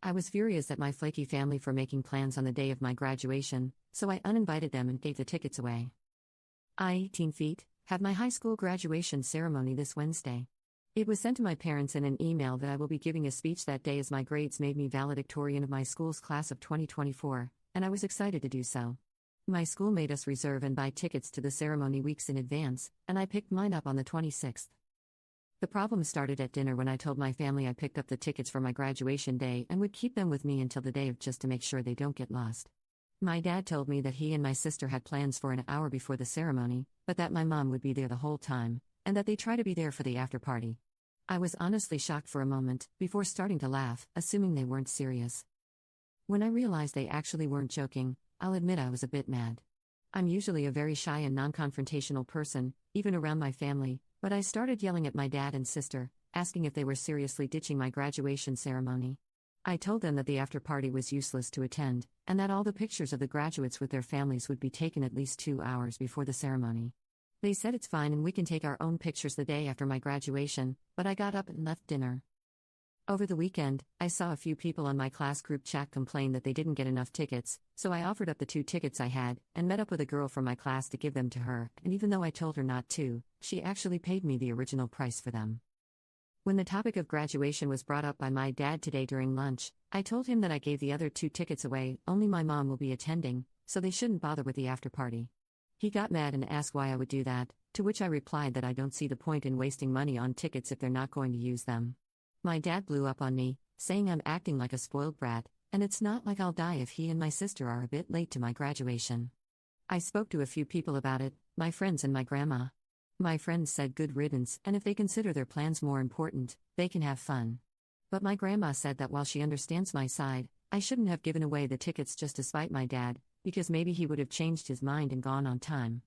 I was furious at my flaky family for making plans on the day of my graduation, so I uninvited them and gave the tickets away. I, 18 feet, have my high school graduation ceremony this Wednesday. It was sent to my parents in an email that I will be giving a speech that day as my grades made me valedictorian of my school's class of 2024, and I was excited to do so. My school made us reserve and buy tickets to the ceremony weeks in advance, and I picked mine up on the 26th. The problem started at dinner when I told my family I picked up the tickets for my graduation day and would keep them with me until the day of just to make sure they don't get lost. My dad told me that he and my sister had plans for an hour before the ceremony, but that my mom would be there the whole time, and that they try to be there for the after party. I was honestly shocked for a moment, before starting to laugh, assuming they weren't serious. When I realized they actually weren't joking, I'll admit I was a bit mad. I'm usually a very shy and non-confrontational person, even around my family, but I started yelling at my dad and sister, asking if they were seriously ditching my graduation ceremony. I told them that the after-party was useless to attend, and that all the pictures of the graduates with their families would be taken at least 2 hours before the ceremony. They said it's fine and we can take our own pictures the day after my graduation, but I got up and left dinner. Over the weekend, I saw a few people on my class group chat complain that they didn't get enough tickets, so I offered up the 2 tickets I had, and met up with a girl from my class to give them to her, and even though I told her not to, she actually paid me the original price for them. When the topic of graduation was brought up by my dad today during lunch, I told him that I gave the other 2 tickets away, only my mom will be attending, so they shouldn't bother with the after party. He got mad and asked why I would do that, to which I replied that I don't see the point in wasting money on tickets if they're not going to use them. My dad blew up on me, saying I'm acting like a spoiled brat, and it's not like I'll die if he and my sister are a bit late to my graduation. I spoke to a few people about it, my friends and my grandma. My friends said good riddance, and if they consider their plans more important, they can have fun. But my grandma said that while she understands my side, I shouldn't have given away the tickets just to spite my dad, because maybe he would have changed his mind and gone on time.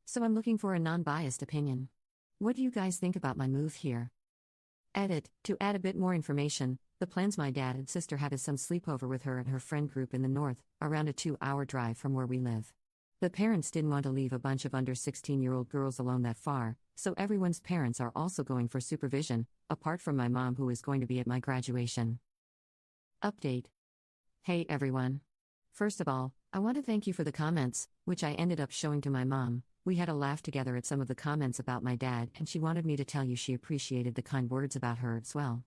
So I'm looking for a non-biased opinion. What do you guys think about my move here? Edit, to add a bit more information, the plans my dad and sister have is some sleepover with her and her friend group in the north, around a 2-hour drive from where we live. The parents didn't want to leave a bunch of under 16-year-old girls alone that far, so everyone's parents are also going for supervision, apart from my mom who is going to be at my graduation. Update. Hey everyone. First of all, I want to thank you for the comments, which I ended up showing to my mom. We had a laugh together at some of the comments about my dad, and she wanted me to tell you she appreciated the kind words about her as well.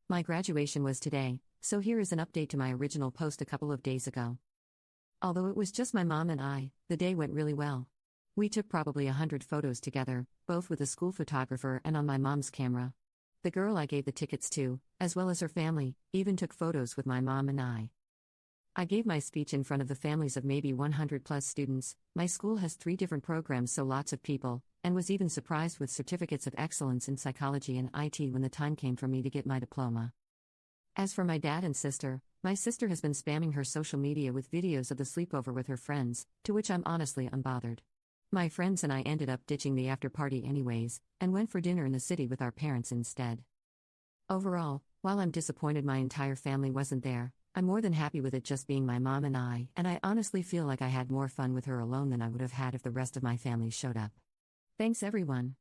My graduation was today, so here is an update to my original post a couple of days ago. Although it was just my mom and I, the day went really well. We took probably 100 photos together, both with a school photographer and on my mom's camera. The girl I gave the tickets to, as well as her family, even took photos with my mom and I. I gave my speech in front of the families of maybe 100 plus students. My school has 3 different programs, so lots of people, and was even surprised with certificates of excellence in psychology and IT when the time came for me to get my diploma. As for my dad and sister, my sister has been spamming her social media with videos of the sleepover with her friends, to which I'm honestly unbothered. My friends and I ended up ditching the after party anyways, and went for dinner in the city with our parents instead. Overall, while I'm disappointed my entire family wasn't there, I'm more than happy with it just being my mom and I honestly feel like I had more fun with her alone than I would have had if the rest of my family showed up. Thanks everyone.